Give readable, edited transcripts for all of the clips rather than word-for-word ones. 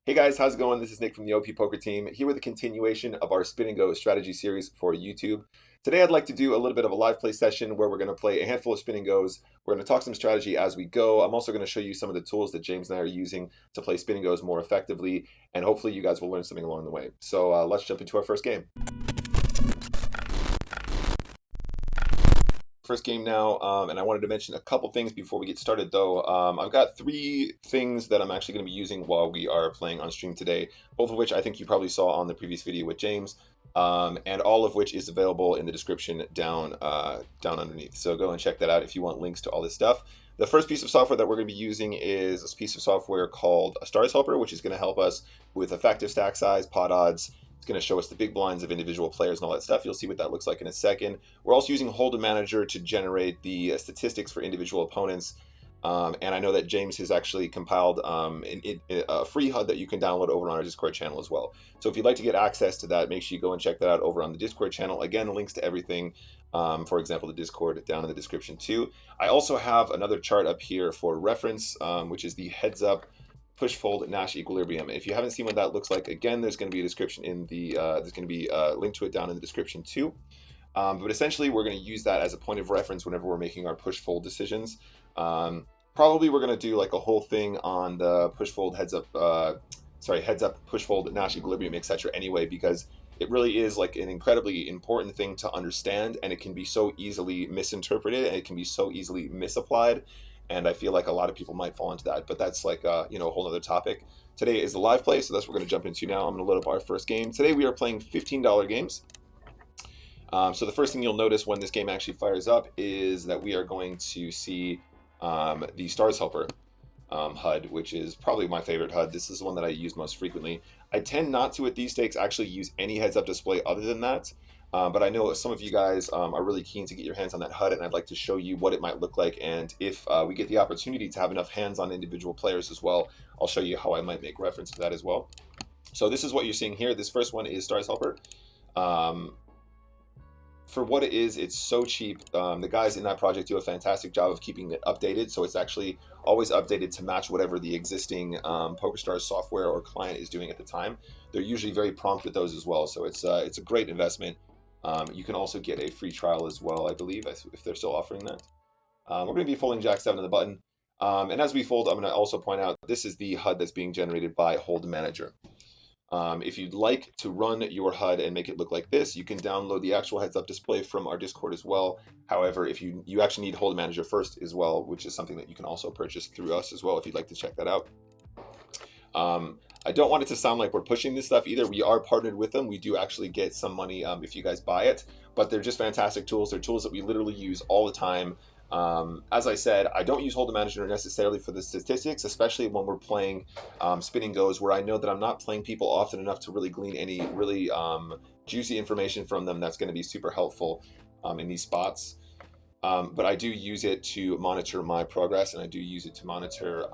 Hey guys, how's it going? This is Nick from the OP Poker team, here with a continuation of our Spin and Go strategy series for YouTube. Today I'd like to do a little bit of a live play session where we're going to play a handful of Spin and Goes. We're going to talk some strategy as we go. I'm also going to show you some of the tools that James and I are using to play Spin and Goes more effectively, and hopefully you guys will learn something along the way. So let's jump into our first game. First game now, and I wanted to mention a couple things before we get started though. I've got three things that I'm actually going to be using while we are playing on stream today, both of which I think you probably saw on the previous video with James, and all of which is available in the description down underneath. So go and check that out if you want links to all this stuff. The first piece of software that we're going to be using is a piece of software called a Stars Helper, which is going to help us with effective stack size, pot odds. It's going to show us the big blinds of individual players and all that stuff. You'll see what that looks like in a second. We're also using Hold'em Manager to generate the statistics for individual opponents. And I know that James has actually compiled a free HUD that you can download over on our Discord channel as well. So if you'd like to get access to that, make sure you go and check that out over on the Discord channel. Again, links to everything, for example, the Discord down in the description too. I also have another chart up here for reference, which is the heads up push fold Nash equilibrium. If you haven't seen what that looks like, again, there's going to be a description in the there's going to be a link to it down in the description too. But essentially, we're going to use that as a point of reference whenever we're making our push fold decisions. Probably we're going to do like a whole thing on the push fold heads up push fold Nash equilibrium, etc. Anyway, because it really is like an incredibly important thing to understand, and it can be so easily misinterpreted and it can be so easily misapplied. And I feel like a lot of people might fall into that, but that's like a whole other topic. Today is the live play, so that's what we're going to jump into now. I'm going to load up our first game. Today we are playing $15 games. So the first thing you'll notice when this game actually fires up is that we are going to see the Stars Helper HUD, which is probably my favorite HUD. This is the one that I use most frequently. I tend not to, at these stakes, actually use any heads-up display other than that. But I know some of you guys are really keen to get your hands on that HUD, and I'd like to show you what it might look like. And if we get the opportunity to have enough hands on individual players as well, I'll show you how I might make reference to that as well. So this is what you're seeing here. This first one is Stars Helper. For what it is, it's so cheap. The guys in that project do a fantastic job of keeping it updated, so it's actually always updated to match whatever the existing PokerStars software or client is doing at the time. They're usually very prompt with those as well, so it's a great investment. You can also get a free trial as well, I believe, if they're still offering that. We're going to be folding Jack 7 on the button. And as we fold, I'm going to also point out this is the HUD that's being generated by Hold'em Manager. If you'd like to run your HUD and make it look like this, you can download the actual heads-up display from our Discord as well. However, if you actually need Hold'em Manager first as well, which is something that you can also purchase through us as well if you'd like to check that out. I don't want it to sound like we're pushing this stuff either. We are partnered with them. We do actually get some money if you guys buy it, but they're just fantastic tools. They're tools that we literally use all the time. As I said, I don't use Hold'em Manager necessarily for the statistics, especially when we're playing Spin and Goes, where I know that I'm not playing people often enough to really glean any really juicy information from them that's going to be super helpful in these spots. But I do use it to monitor my progress, and I do use it to monitor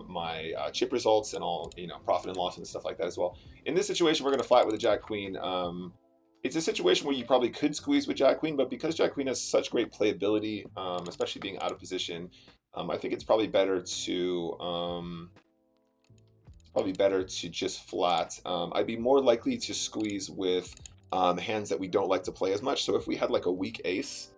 my chip results and all, profit and loss and stuff like that as well. In this situation, we're going to flat with a Jack Queen. It's a situation where you probably could squeeze with Jack Queen, but because Jack Queen has such great playability, especially being out of position, I think it's probably better to just flat. I'd be more likely to squeeze with hands that we don't like to play as much. So if we had like a weak ace,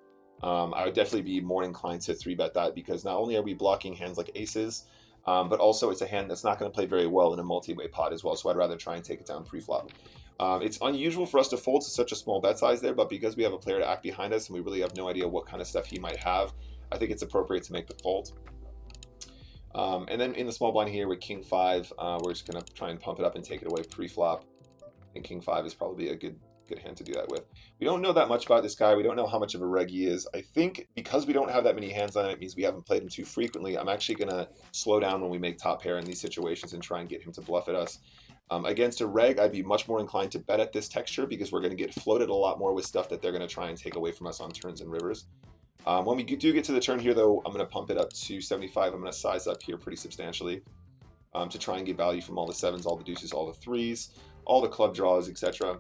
I would definitely be more inclined to 3-bet that, because not only are we blocking hands like aces, but also it's a hand that's not going to play very well in a multi-way pot as well, so I'd rather try and take it down pre-flop. It's unusual for us to fold to such a small bet size there, but because we have a player to act behind us and we really have no idea what kind of stuff he might have, I think it's appropriate to make the fold. And then in the small blind here with King 5, we're just going to try and pump it up and take it away pre-flop. And King 5 is probably a good hand to do that with. We don't know that much about this guy. We don't know how much of a reg he is. I think because we don't have that many hands on it, it means we haven't played him too frequently. I'm actually going to slow down when we make top pair in these situations and try and get him to bluff at us. Against a reg, I'd be much more inclined to bet at this texture, because we're going to get floated a lot more with stuff that they're going to try and take away from us on turns and rivers. When we do get to the turn here, though, I'm going to pump it up to 75. I'm going to size up here pretty substantially to try and get value from all the 7s, all the deuces, all the 3s, all the club draws, etc.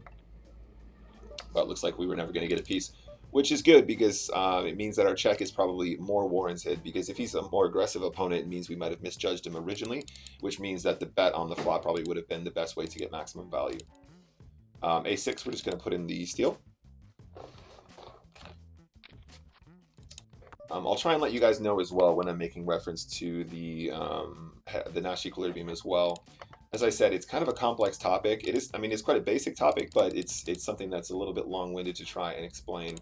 But it looks like we were never going to get a piece. which is good because it means that our check is probably more warranted, because if he's a more aggressive opponent, it means we might have misjudged him originally, which means that the bet on the flop probably would have been the best way to get maximum value. A6, we're just going to put in the steal. I'll try and let you guys know as well when I'm making reference to the Nash equilibrium as well. As I said, it's kind of a complex topic. It is, I mean, it's quite a basic topic, but it's something that's a little bit long-winded to try and explain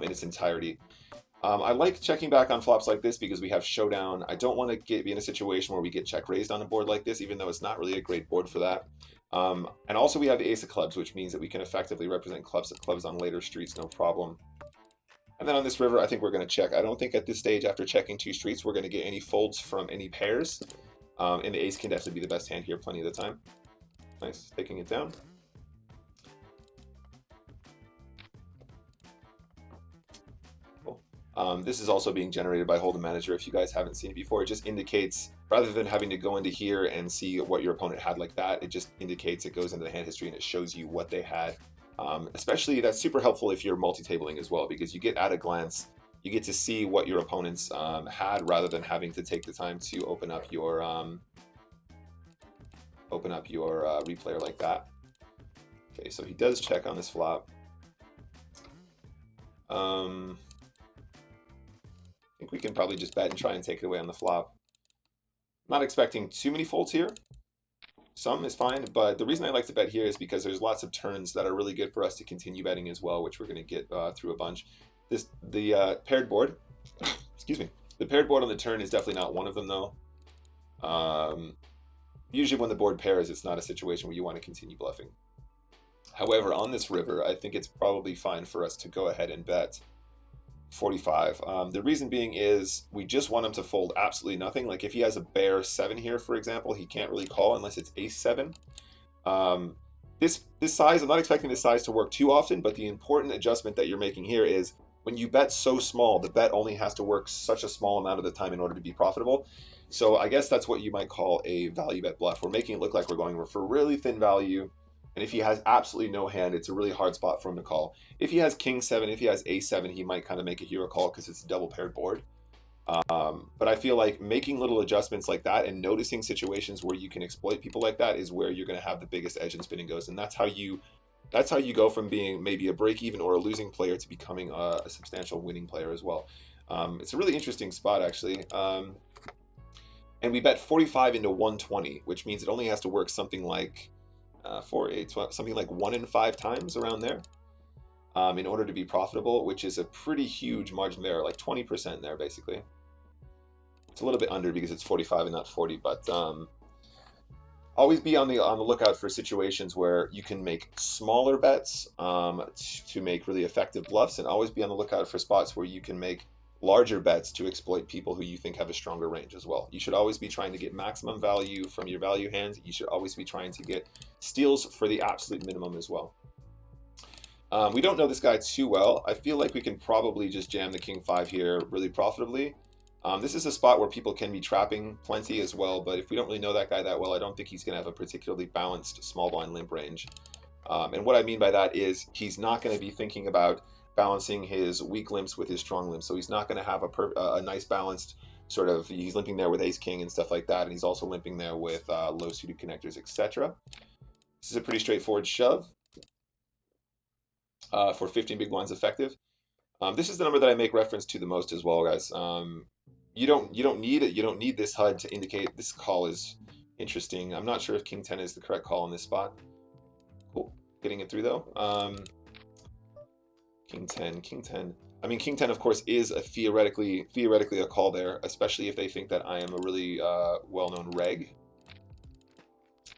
in its entirety. I like checking back on flops like this because we have showdown. I don't want to be in a situation where we get check raised on a board like this, even though it's not really a great board for that. And also we have the ace of clubs, which means that we can effectively represent clubs on later streets, no problem. And then on this river, I think we're going to check. I don't think at this stage, after checking 2 streets, we're going to get any folds from any pairs. And the ace can definitely be the best hand here plenty of the time. Nice, taking it down. Cool. This is also being generated by Hold'em Manager. If you guys haven't seen it before, it just indicates, rather than having to go into here and see what your opponent had like that, it just indicates, it goes into the hand history and it shows you what they had. Especially, that's super helpful if you're multi-tabling as well, because you get at a glance, you get to see what your opponents had, rather than having to take the time to open up your replayer like that. Okay, so he does check on this flop. I think we can probably just bet and try and take it away on the flop. Not expecting too many folds here. Some is fine, but the reason I like to bet here is because there's lots of turns that are really good for us to continue betting as well, which we're going to get through a bunch. The paired board, excuse me, the paired board on the turn is definitely not one of them though. Usually when the board pairs, it's not a situation where you want to continue bluffing. However, on this river, I think it's probably fine for us to go ahead and bet 45. The reason being is we just want him to fold absolutely nothing. Like if he has a bear 7 here, for example, he can't really call unless it's ace 7. This size, I'm not expecting this size to work too often, but the important adjustment that you're making here is when you bet so small, the bet only has to work such a small amount of the time in order to be profitable. So I guess that's what you might call a value bet bluff. We're making it look like we're going for really thin value. And if he has absolutely no hand, it's a really hard spot for him to call. If he has king 7, if he has ace 7, he might kind of make a hero call because it's a double paired board. But I feel like making little adjustments like that and noticing situations where you can exploit people like that is where you're going to have the biggest edge in spinning goes. And that's how you go from being maybe a break-even or a losing player to becoming a substantial winning player as well. It's a really interesting spot, actually. And we bet 45 into 120, which means it only has to work something like 4, 8, something like 1 in 5 times around there in order to be profitable, which is a pretty huge margin there, like 20% there basically. It's a little bit under because it's 45 and not 40, but always be on the lookout for situations where you can make smaller bets to make really effective bluffs, and always be on the lookout for spots where you can make larger bets to exploit people who you think have a stronger range as well. You should always be trying to get maximum value from your value hands. You should always be trying to get steals for the absolute minimum as well. We don't know this guy too well. I feel like we can probably just jam the king 5 here really profitably. This is a spot where people can be trapping plenty as well, but if we don't really know that guy that well, I don't think he's going to have a particularly balanced small blind limp range. And what I mean by that is he's not going to be thinking about balancing his weak limps with his strong limps. So he's not going to have a nice balanced sort of, he's limping there with ace king and stuff like that, and he's also limping there with low suited connectors, etc. This is a pretty straightforward shove for 15 big blinds effective. This is the number that I make reference to the most as well, guys. You don't need it. You don't need this HUD to indicate this call is interesting. I'm not sure if king 10 is the correct call in this spot. Cool, getting it through though. King 10, king 10. I mean, king 10, of course, is a theoretically a call there, especially if they think that I am a really well-known reg.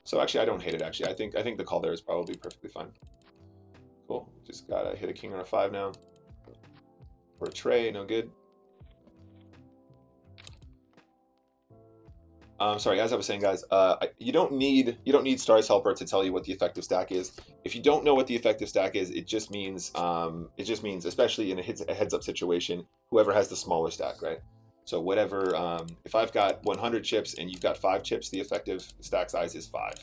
So actually, I don't hate it. Actually, I think the call there is probably perfectly fine. Cool. Just gotta hit a king or a 5 now. Or a tray, no good. Sorry, as I was saying, guys, you don't need Stars Helper to tell you what the effective stack is. If you don't know what the effective stack is, it just means especially in a heads up situation, whoever has the smaller stack, right? So whatever, if I've got 100 chips and you've got 5 chips, the effective stack size is 5.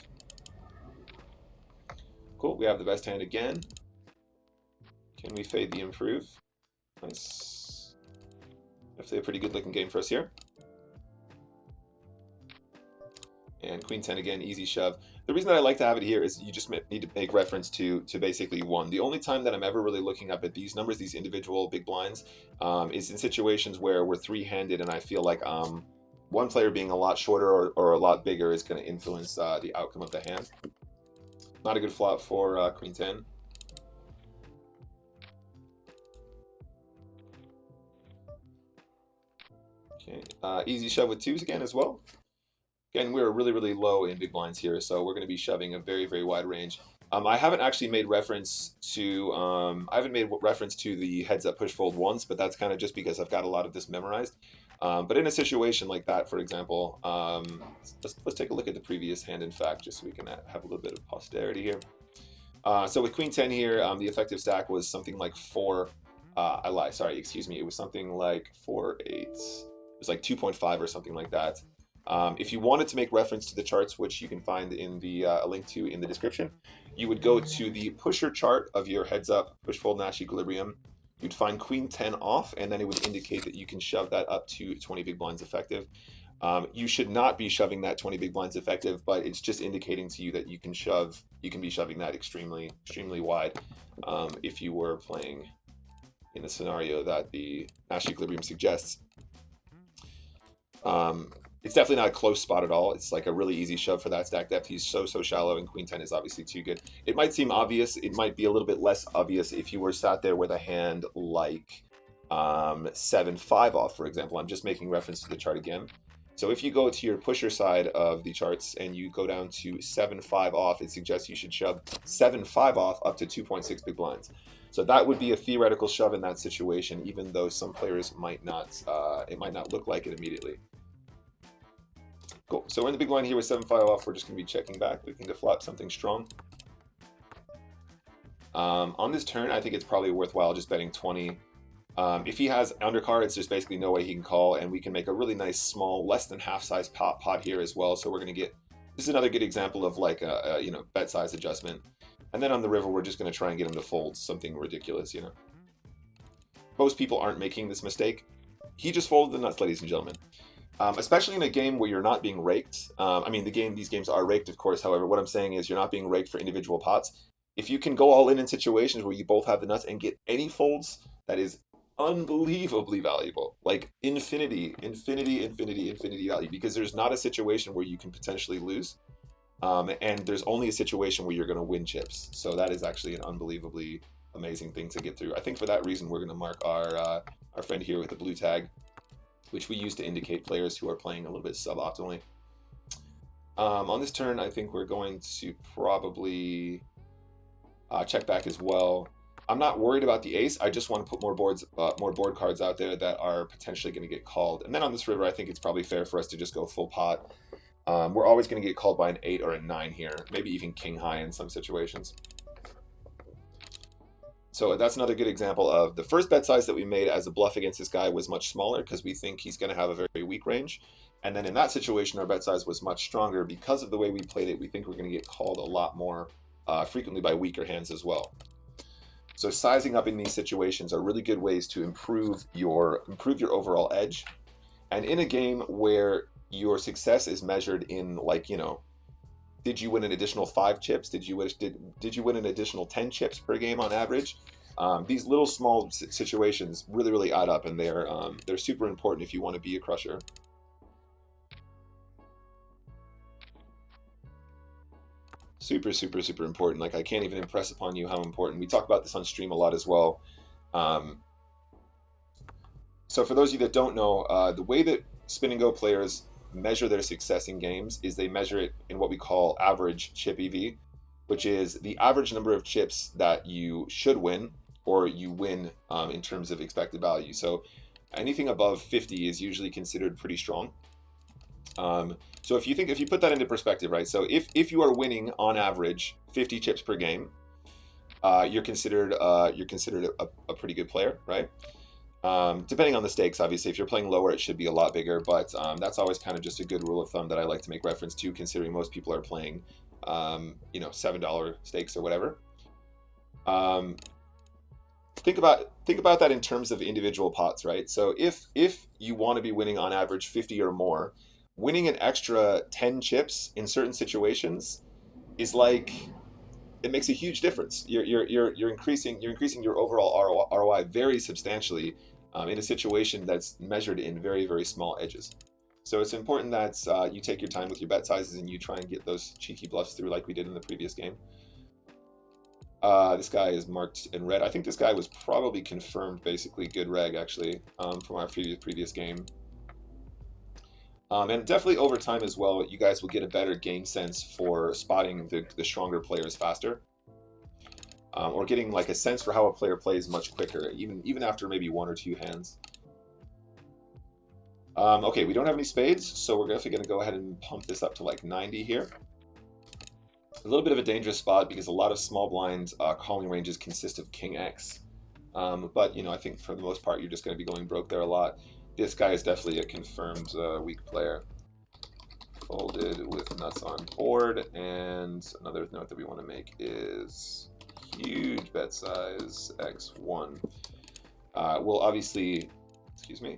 Cool. We have the best hand again. Can we fade the improve? Nice. Definitely a pretty good looking game for us here. And queen 10 again, easy shove. The reason that I like to have it here is you just need to make reference to basically one. The only time that I'm ever really looking up at these numbers, these individual big blinds, is in situations where we're three-handed and I feel like one player being a lot shorter or a lot bigger is going to influence the outcome of the hand. Not a good flop for queen 10. Okay, easy shove with twos again as well. Again, we're really, really low in big blinds here, so we're going to be shoving a very, very wide range. I haven't actually made reference to the heads up push fold once, but that's kind of just because I've got a lot of this memorized. But in a situation like that, for example, let's take a look at the previous hand, in fact, just so we can have a little bit of posterity here. So with queen 10 here, the effective stack was something like 4. I lie. Sorry, excuse me. It was something like 4 8. It was like 2.5 or something like that. If you wanted to make reference to the charts, which you can find in the a link to in the description, you would go to the pusher chart of your heads up push fold Nash equilibrium. You'd find queen 10 off, and then it would indicate that you can shove that up to 20 big blinds effective. You should not be shoving that 20 big blinds effective, but it's just indicating to you that you can be shoving that extremely, extremely wide if you were playing in the scenario that the Nash equilibrium suggests. It's definitely not a close spot at all. It's like a really easy shove for that stack depth. He's so shallow, and queen 10 is obviously too good. It might seem obvious. It might be a little bit less obvious if you were sat there with a hand like 7-5 off, for example. I'm just making reference to the chart again. So if you go to your pusher side of the charts and you go down to 7-5 off, it suggests you should shove 7-5 off up to 2.6 big blinds. So that would be a theoretical shove in that situation, even though some players might not. It might not look like it immediately. Cool. So we're in the big blind here with 7-5 off. We're just going to be checking back, looking to flop something strong. On this turn, I think it's probably worthwhile just betting 20. If he has undercards, there's basically no way he can call, and we can make a really nice small, less than half size pot here as well. So we're going to get, this is another good example of like a bet size adjustment. And then on the river, we're just going to try and get him to fold something ridiculous, Most people aren't making this mistake. He just folded the nuts, ladies and gentlemen. Especially in a game where you're not being raked. I mean, these games are raked, of course. However, what I'm saying is you're not being raked for individual pots. If you can go all in situations where you both have the nuts and get any folds, that is unbelievably valuable. Like infinity value. Because there's not a situation where you can potentially lose. And there's only a situation where you're going to win chips. So that is actually an unbelievably amazing thing to get through. I think for that reason, we're going to mark our friend here with the blue tag, which we use to indicate players who are playing a little bit suboptimally. On this turn, I think we're going to probably check back as well. I'm not worried about the ace. I just want to put more board cards out there that are potentially going to get called. And then on this river, I think it's probably fair for us to just go full pot. We're always going to get called by an 8 or a 9 here, maybe even king high in some situations. So that's another good example of the first bet size that we made as a bluff against this guy was much smaller because we think he's going to have a very weak range. And then in that situation, our bet size was much stronger because of the way we played it. We think we're going to get called a lot more frequently by weaker hands as well. So sizing up in these situations are really good ways to improve your overall edge. And in a game where your success is measured in, like, did you win an additional 5 chips? Did you win an additional 10 chips per game on average? These little small situations really, really add up, and they're super important if you want to be a crusher. Super, super, super important. Like, I can't even impress upon you how important. We talk about this on stream a lot as well. So for those of you that don't know, the way that spin and go players measure their success in games is they measure it in what we call average chip EV, which is the average number of chips that you should win or you win in terms of expected value. So anything above 50 is usually considered pretty strong. So if you put that into perspective, right? So if you are winning on average 50 chips per game, you're considered a pretty good player, right? Depending on the stakes, obviously, if you're playing lower, it should be a lot bigger, but that's always kind of just a good rule of thumb that I like to make reference to, considering most people are playing, $7 stakes or whatever. think about that in terms of individual pots, right? So if you want to be winning on average 50 or more, winning an extra 10 chips in certain situations is like it makes a huge difference. You're increasing your overall ROI very substantially in a situation that's measured in very, very small edges. So it's important that you take your time with your bet sizes and you try and get those cheeky bluffs through like we did in the previous game. This guy is marked in red. I think this guy was probably confirmed basically good reg actually from our previous game. And definitely over time as well, you guys will get a better game sense for spotting the stronger players faster. Or getting like a sense for how a player plays much quicker, even after maybe 1 or 2 hands. Okay, we don't have any spades, so we're definitely going to go ahead and pump this up to like 90 here. A little bit of a dangerous spot because a lot of small blind calling ranges consist of King X. But, you know, I think for the most part, you're just going to be going broke there a lot. This guy is definitely a confirmed weak player. Folded with nuts on board. And another note that we want to make is huge bet size X1. We'll obviously,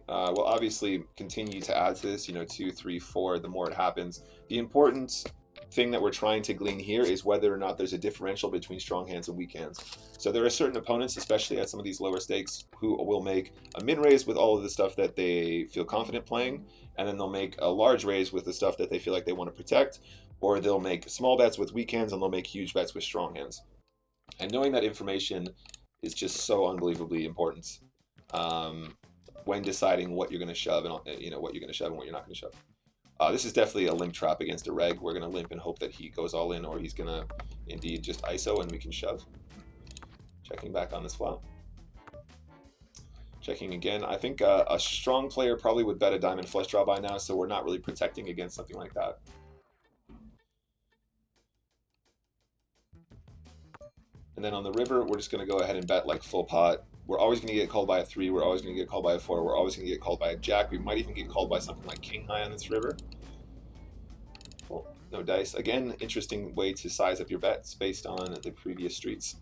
we'll obviously continue to add to this, you know, 2, 3, 4, the more it happens. The important thing that we're trying to glean here is whether or not there's a differential between strong hands and weak hands. So there are certain opponents, especially at some of these lower stakes, who will make a min raise with all of the stuff that they feel confident playing, and then they'll make a large raise with the stuff that they feel like they want to protect, or they'll make small bets with weak hands and they'll make huge bets with strong hands. And knowing that information is just so unbelievably important when deciding what you're going to shove and what you're going to shove and what you're not going to shove. This is definitely a limp trap against a reg. We're going to limp and hope that he goes all in, or he's going to indeed just ISO and we can shove. Checking back on this flop. Checking again. I think a strong player probably would bet a diamond flush draw by now, so we're not really protecting against something like that. And then on the river, we're just going to go ahead and bet like full pot. We're always going to get called by a 3. We're always going to get called by a 4. We're always going to get called by a jack. We might even get called by something like king high on this river. Cool. No dice. Again, interesting way to size up your bets based on the previous streets.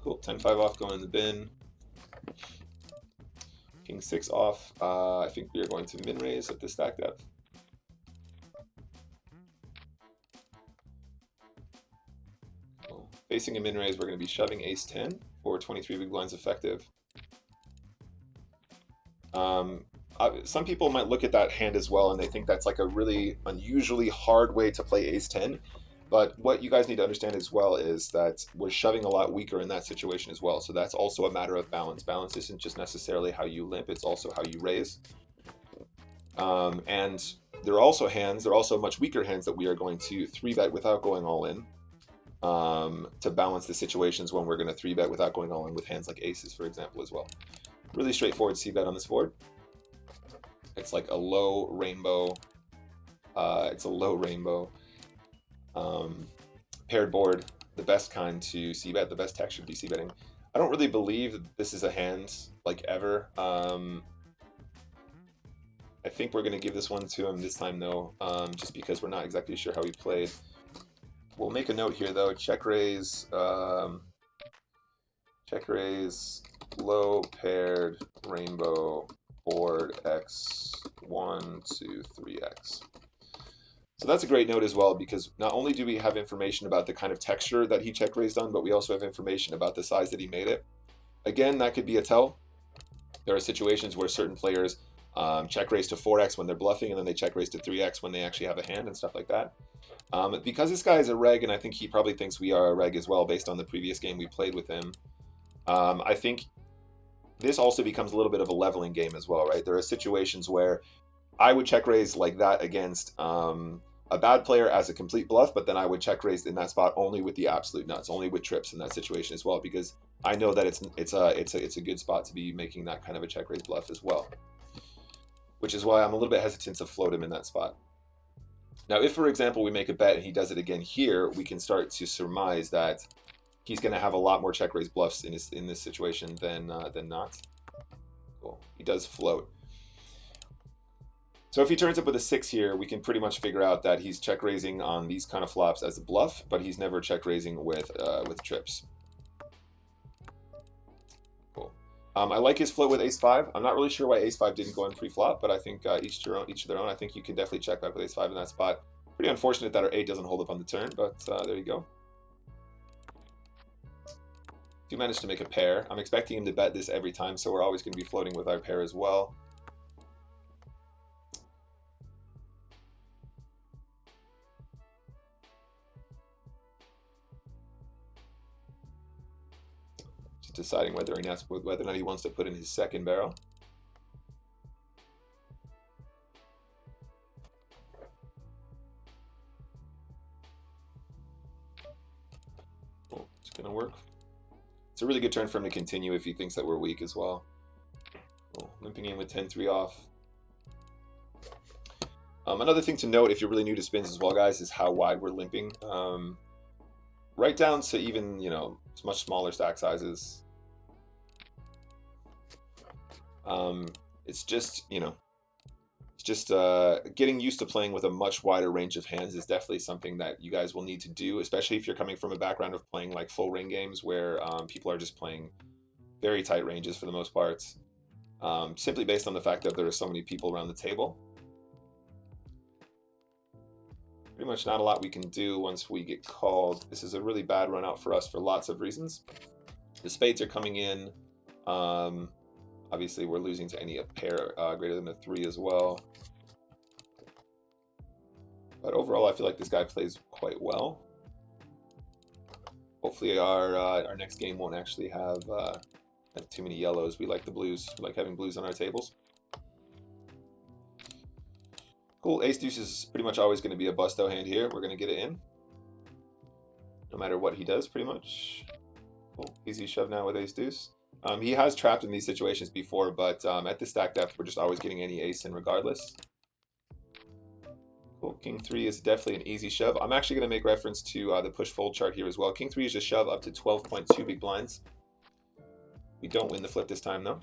Cool. 10-5 off going in the bin. King 6 off. I think we are going to min raise at the stack depth. Facing a min raise, we're going to be shoving ace 10 for 23 big blinds effective. Some people might look at that hand as well and they think that's like a really unusually hard way to play ace 10. But what you guys need to understand as well is that we're shoving a lot weaker in that situation as well. So that's also a matter of balance. Balance isn't just necessarily how you limp, it's also how you raise. And there are also much weaker hands that we are going to 3-bet without going all in. To balance the situations when we're going to 3-bet without going all in with hands like aces, for example, as well. Really straightforward c-bet on this board. It's like a low rainbow. It's a low rainbow paired board, the best kind to c-bet, the best texture to be c-betting. I don't really believe that this is a hand like ever. I think we're going to give this one to him this time though, just because we're not exactly sure how he played. We'll make a note here though, check raise, low paired rainbow board x1 to 3x. So that's a great note as well, because not only do we have information about the kind of texture that he check raised on, but we also have information about the size that he made it. Again, that could be a tell. There are situations where certain players check raise to 4x when they're bluffing, and then they check raise to 3x when they actually have a hand and stuff like that. Because this guy is a reg, and I think he probably thinks we are a reg as well based on the previous game we played with him, I think this also becomes a little bit of a leveling game as well, right? There are situations where I would check raise like that against a bad player as a complete bluff, but then I would check raise in that spot only with the absolute nuts, only with trips in that situation as well, because I know that it's a good spot to be making that kind of a check raise bluff as well. Which is why I'm a little bit hesitant to float him in that spot. Now, if, for example, we make a bet and he does it again here, we can start to surmise that he's going to have a lot more check raise bluffs in this situation than not. Cool. He does float. So if he turns up with a 6 here, we can pretty much figure out that he's check raising on these kind of flops as a bluff, but he's never check raising with trips. I like his float with ace-5. I'm not really sure why ace-5 didn't go in pre-flop, but I think each to their own. I think you can definitely check back with ace-5 in that spot. Pretty unfortunate that our 8 doesn't hold up on the turn, but there you go. Do manage to make a pair. I'm expecting him to bet this every time, so we're always going to be floating with our pair as well. Just deciding whether or not he wants to put in his second barrel. Cool. It's going to work. It's a really good turn for him to continue if he thinks that we're weak as well. Cool. Limping in with 10-3 off. Another thing to note if you're really new to spins as well, guys, is how wide we're limping. Right down to even, you know, much smaller stack sizes. It's just, you know, it's just getting used to playing with a much wider range of hands is definitely something that you guys will need to do, especially if you're coming from a background of playing like full ring games where people are just playing very tight ranges for the most part, simply based on the fact that there are so many people around the table. Pretty much not a lot we can do once we get called. This is a really bad run out for us for lots of reasons. The spades are coming in. Obviously, we're losing to any pair greater than a 3 as well. But overall, I feel like this guy plays quite well. Hopefully, our next game won't actually have too many yellows. We like the blues. We like having blues on our tables. Cool. Ace deuce is pretty much always going to be a busto hand here. We're going to get it in, no matter what he does, pretty much. Cool. Easy shove now with ace deuce. He has trapped in these situations before, but at the stack depth, we're just always getting any ace in regardless. Cool. King 3 is definitely an easy shove. I'm actually going to make reference to the push-fold chart here as well. King 3 is just shove up to 12.2 big blinds. We don't win the flip this time, though.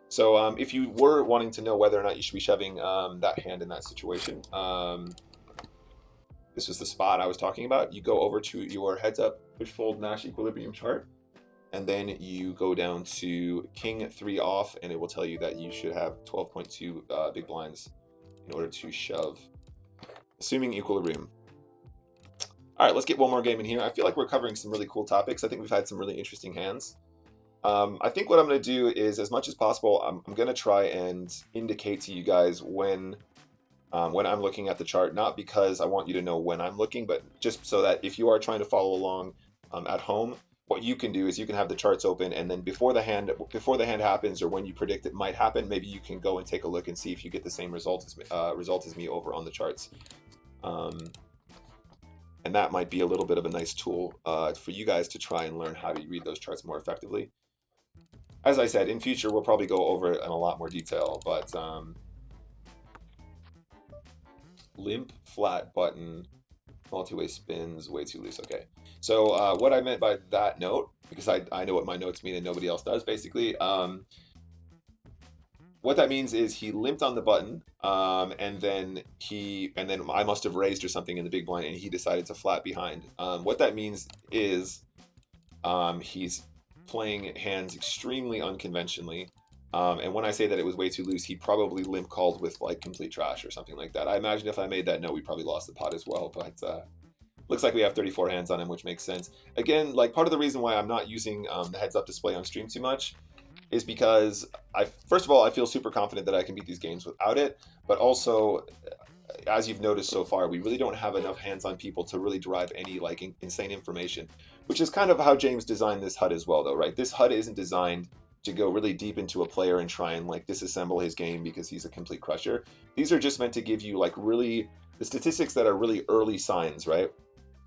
So if you were wanting to know whether or not you should be shoving that hand in that situation, this was the spot I was talking about. You go over to your heads-up push-fold Nash equilibrium chart, and then you go down to King 3 off, and it will tell you that you should have 12.2 big blinds in order to shove, assuming equilibrium. All right, let's get one more game in here. I feel like we're covering some really cool topics. I think we've had some really interesting hands. I think what I'm going to do is, as much as possible, I'm going to try and indicate to you guys when I'm looking at the chart, not because I want you to know when I'm looking, but just so that if you are trying to follow along at home, what you can do is you can have the charts open, and then before the hand happens, or when you predict it might happen, maybe you can go and take a look and see if you get the same result as me over on the charts. And that might be a little bit of a nice tool for you guys to try and learn how to read those charts more effectively. As I said, in future, we'll probably go over it in a lot more detail, but limp, flat, button, multi-way spins, way too loose. Okay, so what I meant by that note, because I know what my notes mean and nobody else does, basically, what that means is he limped on the button, and then I must have raised or something in the big blind, and he decided to flat behind. What that means is he's playing hands extremely unconventionally, and when I say that it was way too loose, he probably limp called with like complete trash or something like that. I imagine if I made that note, we probably lost the pot as well, but looks like we have 34 hands on him, which makes sense. Again, like part of the reason why I'm not using the heads up display on stream too much is because first of all, I feel super confident that I can beat these games without it, but also, as you've noticed so far, we really don't have enough hands on people to really derive any like insane information, which is kind of how James designed this HUD as well, though, right? This HUD isn't designed to go really deep into a player and try and like disassemble his game because he's a complete crusher. These are just meant to give you like really the statistics that are really early signs, right?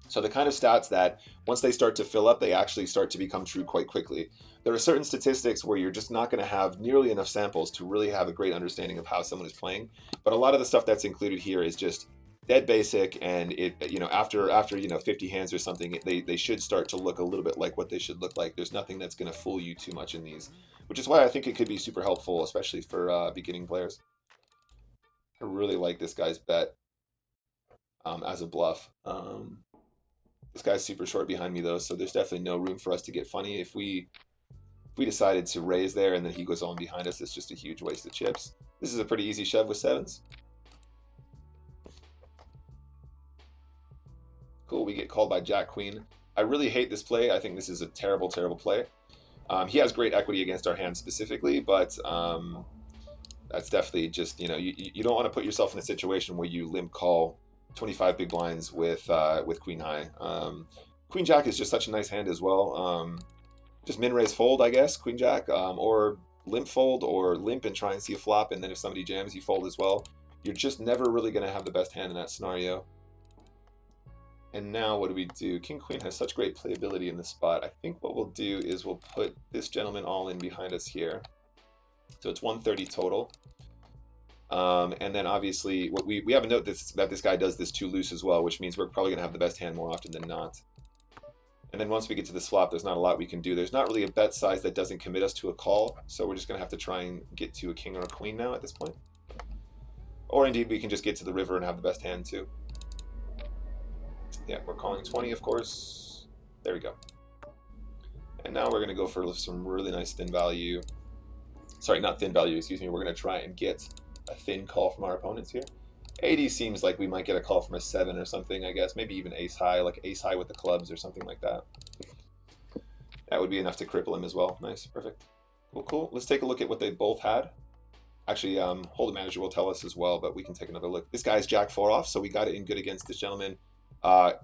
So the kind of stats that once they start to fill up, they actually start to become true quite quickly. There are certain statistics where you're just not going to have nearly enough samples to really have a great understanding of how someone is playing. But a lot of the stuff that's included here is just dead basic, and it, you know, after 50 hands or something, they should start to look a little bit like what they should look like. There's nothing that's going to fool you too much in these, which is why I think it could be super helpful, especially for beginning players. I really like this guy's bet as a bluff. This guy's super short behind me though, so there's definitely no room for us to get funny. If we If we decided to raise there and then he goes on behind us, it's just a huge waste of chips. This is a pretty easy shove with sevens. Cool, we get called by Jack Queen. I really hate this play. I think this is a terrible, terrible play. He has great equity against our hand specifically, but that's definitely just, you don't want to put yourself in a situation where you limp call 25 big blinds with Queen High. Queen Jack is just such a nice hand as well. Just min raise fold, I guess, Queen Jack, or limp fold, or limp and try and see a flop, and then if somebody jams, you fold as well. You're just never really going to have the best hand in that scenario. And now what do? King Queen has such great playability in this spot. I think what we'll do is we'll put this gentleman all in behind us here. So it's 130 total. And then obviously what we have a note that this guy does this too loose as well, which means we're probably going to have the best hand more often than not. And then once we get to this flop, there's not a lot we can do. There's not really a bet size that doesn't commit us to a call, so we're just going to have to try and get to a king or a queen now at this point. Or indeed, we can just get to the river and have the best hand too. Yeah, we're calling 20, of course. There we go. And now we're going to go for some really nice thin value. Sorry, not thin value, excuse me. We're going to try and get a thin call from our opponents here. 80 seems like we might get a call from a 7 or something, I guess. Maybe even ace high, like ace high with the clubs or something like that. That would be enough to cripple him as well. Nice, perfect. Well, cool. Let's take a look at what they both had. Actually, Hold'em Manager will tell us as well, but we can take another look. This guy's Jack 4 off, so we got it in good against this gentleman.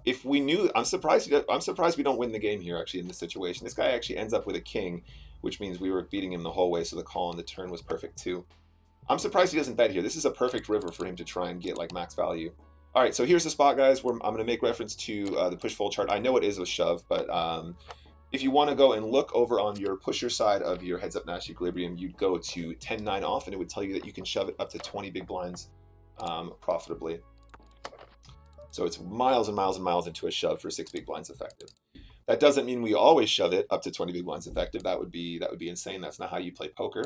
If we knew, I'm surprised we don't win the game here, actually, in this situation. This guy actually ends up with a king, which means we were beating him the whole way, so the call on the turn was perfect too. I'm surprised he doesn't bet here. This is a perfect river for him to try and get like max value. All right, so here's the spot, guys. I'm going to make reference to the push-fold chart. I know it is a shove, but if you want to go and look over on your pusher side of your heads-up Nash equilibrium, you'd go to 10-9 off, and it would tell you that you can shove it up to 20 big blinds profitably. So it's miles and miles and miles into a shove for 6 big blinds effective. That doesn't mean we always shove it up to 20 big blinds effective. That would be insane. That's not how you play poker.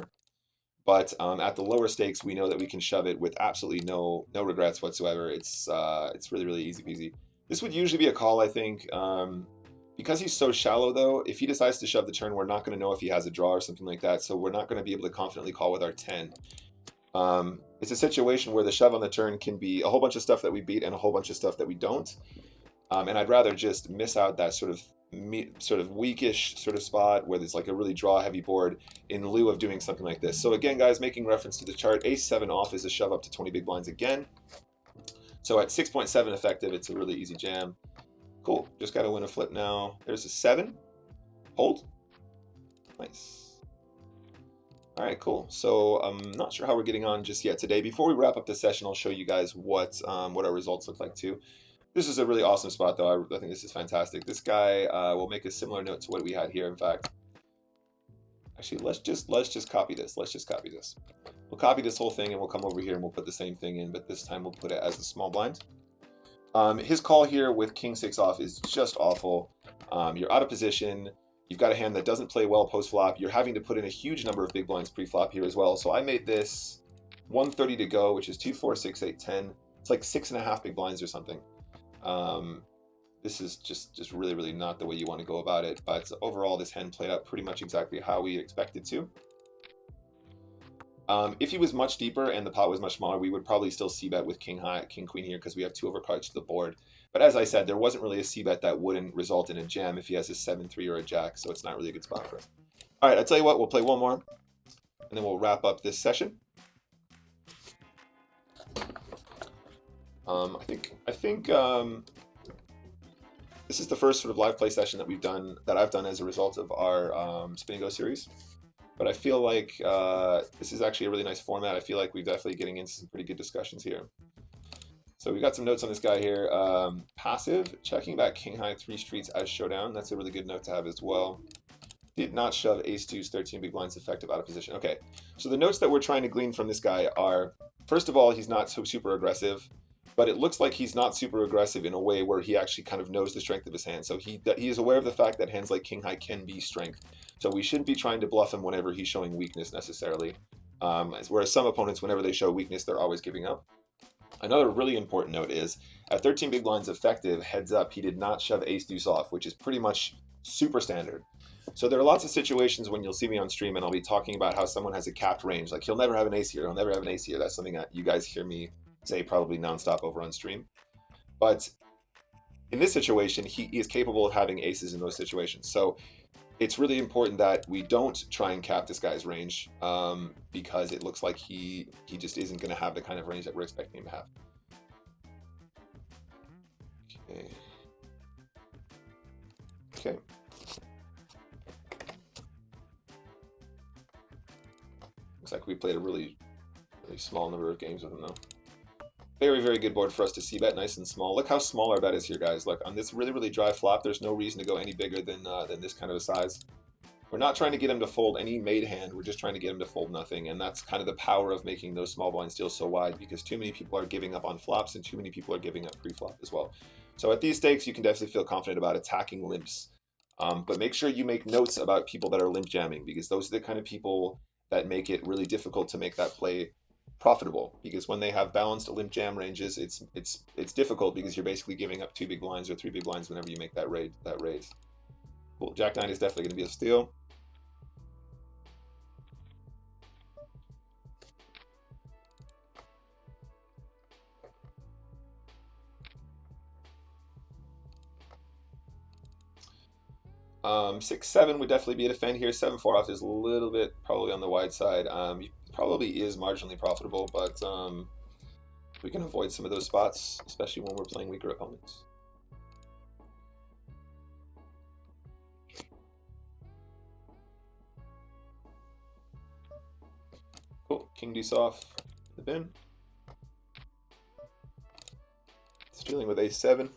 But at the lower stakes, we know that we can shove it with absolutely no regrets whatsoever. It's really, really easy peasy. This would usually be a call, I think. Because he's so shallow, though, if he decides to shove the turn, we're not going to know if he has a draw or something like that. So we're not going to be able to confidently call with our 10. It's a situation where the shove on the turn can be a whole bunch of stuff that we beat and a whole bunch of stuff that we don't. And I'd rather just miss out that sort of weakish sort of spot where there's like a really draw heavy board in lieu of doing something like this. So again, guys, making reference to the chart, ace 7 off is a shove up to 20 big blinds again. So at 6.7 effective, it's a really easy jam. Cool, just got to win a flip now. There's a 7, hold, nice. All right, cool. So I'm not sure how we're getting on just yet today. Before we wrap up the session, I'll show you guys what our results look like too. This is a really awesome spot, though. I think this is fantastic. This guy will make a similar note to what we had here. In fact, actually, let's just copy this. Let's just copy this. We'll copy this whole thing, and we'll come over here and we'll put the same thing in, but this time we'll put it as a small blind. His call here with King 6 off is just awful. You're out of position. You've got a hand that doesn't play well post-flop. You're having to put in a huge number of big blinds pre-flop here as well. So I made this 130 to go, which is 2, 4, 6, 8, 10. It's like 6.5 big blinds or something. This is just really, really not the way you want to go about it. But overall, this hand played out pretty much exactly how we expected to. If he was much deeper and the pot was much smaller, we would probably still c-bet with King High, King Queen here because we have 2 overcards to the board. But as I said, there wasn't really a c-bet that wouldn't result in a jam if he has a 7-3 or a jack, so it's not really a good spot for us. All right, I'll tell you what, we'll play one more, and then we'll wrap up this session. I think this is the first sort of live play session that I've done as a result of our Spin and Go series. But I feel like this is actually a really nice format. I feel like we're definitely getting into some pretty good discussions here. So we got some notes on this guy here. Passive, checking back King High 3 streets as showdown. That's a really good note to have as well. Did not shove ace 2's 13 big blinds effective out of position. Okay, so the notes that we're trying to glean from this guy are, first of all, he's not so super aggressive, but it looks like he's not super aggressive in a way where he actually kind of knows the strength of his hand. So he is aware of the fact that hands like King High can be strength. So we shouldn't be trying to bluff him whenever he's showing weakness necessarily. Whereas some opponents, whenever they show weakness, they're always giving up. Another really important note is, at 13 big blinds effective, heads up, he did not shove ace deuce off, which is pretty much super standard. So there are lots of situations when you'll see me on stream and I'll be talking about how someone has a capped range, like he'll never have an ace here, he'll never have an ace here. That's something that you guys hear me say probably nonstop over on stream. But in this situation, he is capable of having aces in those situations. So it's really important that we don't try and cap this guy's range because it looks like he just isn't going to have the kind of range that we're expecting him to have. Okay. Okay. Looks like we played a really small number of games with him though. Very, very good board for us to see bet nice and small. Look how small our bet is here, guys. Look, on this really dry flop, there's no reason to go any bigger than this kind of a size. We're not trying to get him to fold any made hand. We're just trying to get him to fold nothing. And that's kind of the power of making those small blind deals so wide, because too many people are giving up on flops and too many people are giving up pre-flop as well. So at these stakes, you can definitely feel confident about attacking limps. But make sure you make notes about people that are limp jamming, because those are the kind of people that make it really difficult to make that play profitable. Because when they have balanced limp jam ranges, it's difficult because you're basically giving up 2 big blinds or 3 big blinds whenever you make that raise. Cool. Jack 9 is definitely going to be a steal. Six, 7 would definitely be a defend here. 7-4 off is a little bit probably on the wide side. Probably is marginally profitable, but we can avoid some of those spots, especially when we're playing weaker opponents. Cool. King deuce off the bin. Stealing with ace 7.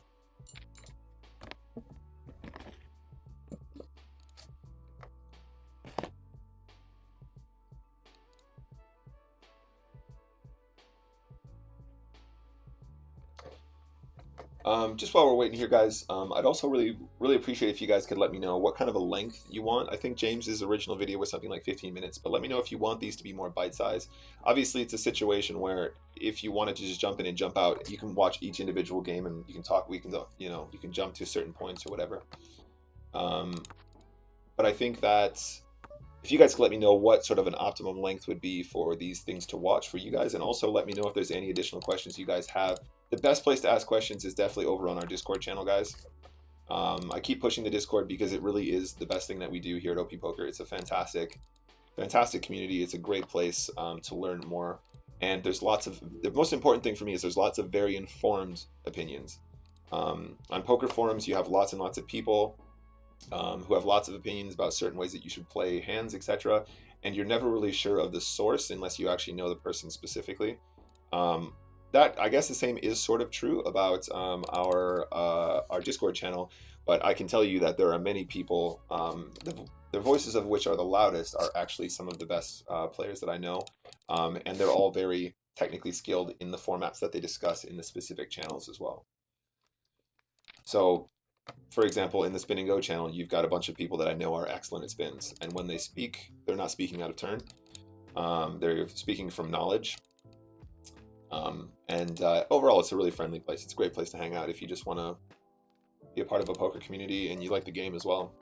Just while we're waiting here, guys, I'd also really appreciate if you guys could let me know what kind of a length you want. I think James's original video was something like 15 minutes, but let me know if you want these to be more bite-sized. Obviously, it's a situation where if you wanted to just jump in and jump out, you can watch each individual game and you can talk. You can jump to certain points or whatever. But I think that if you guys could let me know what sort of an optimum length would be for these things to watch for you guys, and also let me know if there's any additional questions you guys have. The best place to ask questions is definitely over on our Discord channel, guys. I keep pushing the Discord because it really is the best thing that we do here at OP Poker. It's a fantastic community. It's a great place to learn more. And there's lots of, the most important thing for me is there's lots of very informed opinions. On poker forums, you have lots and lots of people who have lots of opinions about certain ways that you should play hands, etc. And you're never really sure of the source unless you actually know the person specifically. That, I guess the same is sort of true about our Discord channel, but I can tell you that there are many people, the voices of which are the loudest are actually some of the best players that I know, and they're all very technically skilled in the formats that they discuss in the specific channels as well. So, for example, in the Spin and Go channel, you've got a bunch of people that I know are excellent at spins, and when they speak, they're not speaking out of turn. They're speaking from knowledge. Overall, it's a really friendly place. It's a great place to hang out if you just want to be a part of a poker community and you like the game as well.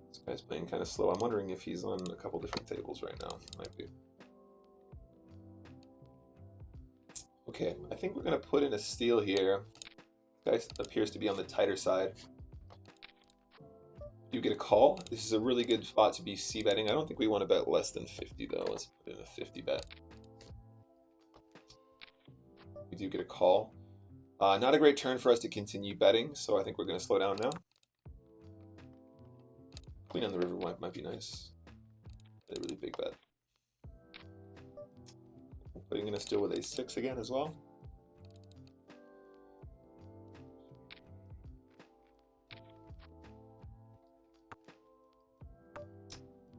This guy's playing kind of slow. I'm wondering if he's on a couple different tables right now. Might be. Okay, I think we're going to put in a steal here. This guy appears to be on the tighter side. You get a call. This is a really good spot to be c-betting. I don't think we want to bet less than 50 though. Let's put in a 50 bet. We do get a call. Not a great turn for us to continue betting, so I think we're going to slow down now. Queen on the river might be nice. A really big bet. Putting in a steal with a 6 again as well.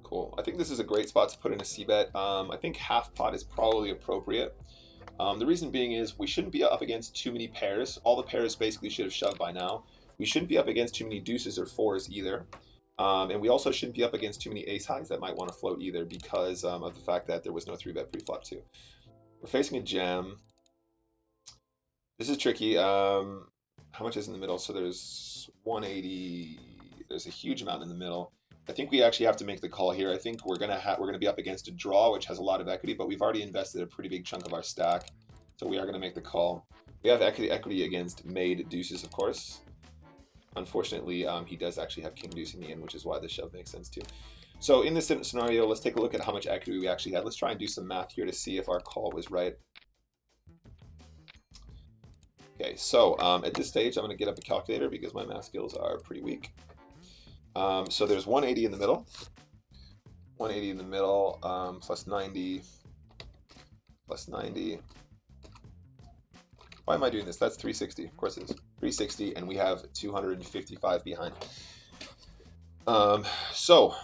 Cool. I think this is a great spot to put in a c-bet. I think half pot is probably appropriate. The reason being is we shouldn't be up against too many pairs. All the pairs basically should have shoved by now. We shouldn't be up against too many deuces or 4s either. And we also shouldn't be up against too many ace highs that might want to float either because of the fact that there was no 3-bet pre-flop too. We're facing a jam. This is tricky. How much is in the middle? So there's 180. There's a huge amount in the middle. I think we actually have to make the call here. I think we're gonna be up against a draw, which has a lot of equity, but we've already invested a pretty big chunk of our stack, so we are gonna make the call. We have equity against made deuces, of course. Unfortunately, he does actually have king deuce in the end, which is why the shove makes sense too. So in this scenario, let's take a look at how much equity we actually had. Let's try and do some math here to see if our call was right. Okay, so at this stage, I'm going to get up a calculator because my math skills are pretty weak. So there's 180 in the middle. 180 in the middle, plus 90, plus 90. Why am I doing this? That's 360. Of course it is. 360, and we have 255 behind. So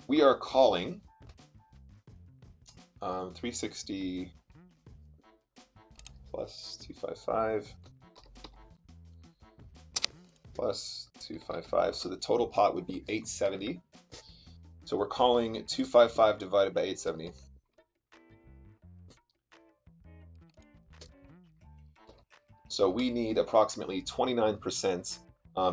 we are calling 360 plus 255 plus 255. So the total pot would be 870. So we're calling 255 divided by 870. So we need approximately 29%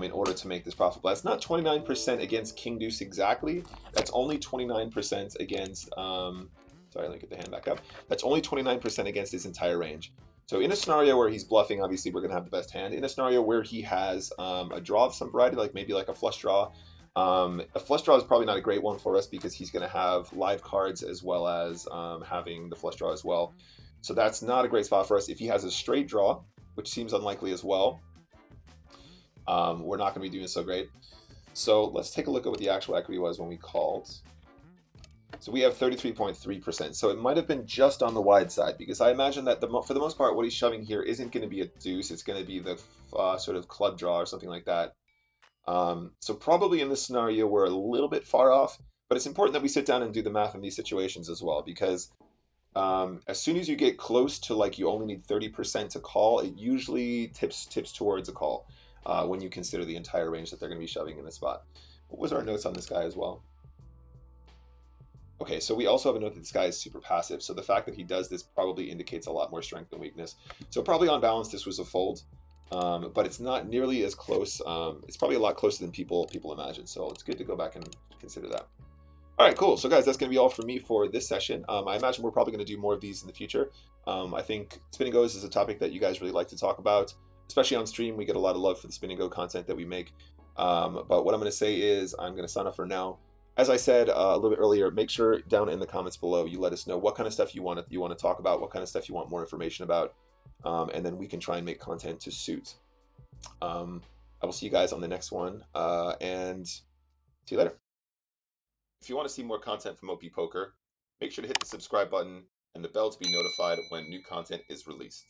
in order to make this profitable. That's not 29% against king deuce exactly. That's only 29% against, sorry, let me get the hand back up. That's only 29% against his entire range. So in a scenario where he's bluffing, obviously we're going to have the best hand. In a scenario where he has a draw of some variety, like maybe like a flush draw, a flush draw is probably not a great one for us because he's going to have live cards as well as having the flush draw as well. So that's not a great spot for us. If he has a straight draw, which seems unlikely as well, we're not going to be doing so great. So let's take a look at what the actual equity was when we called. So we have 33.3%. So it might have been just on the wide side because I imagine that for the most part, what he's shoving here isn't going to be a deuce. It's going to be the sort of club draw or something like that. So probably in this scenario, we're a little bit far off, but it's important that we sit down and do the math in these situations as well, because as soon as you get close to like you only need 30% to call, it usually tips towards a call when you consider the entire range that they're going to be shoving in this spot. What was our notes on this guy as well? Okay, so we also have a note that this guy is super passive, so the fact that he does this probably indicates a lot more strength than weakness. So probably on balance, this was a fold, but it's not nearly as close. It's probably a lot closer than people imagine, so it's good to go back and consider that. All right, cool. So guys, that's going to be all for me for this session. I imagine we're probably going to do more of these in the future. I think spin and goes is a topic that you guys really like to talk about, especially on stream. We get a lot of love for the spin and go content that we make. But what I'm going to say is I'm going to sign off for now. As I said a little bit earlier, make sure down in the comments below you let us know what kind of stuff you want to talk about, what kind of stuff you want more information about, and then we can try and make content to suit. I will see you guys on the next one, and see you later. If you want to see more content from OP Poker, make sure to hit the subscribe button and the bell to be notified when new content is released.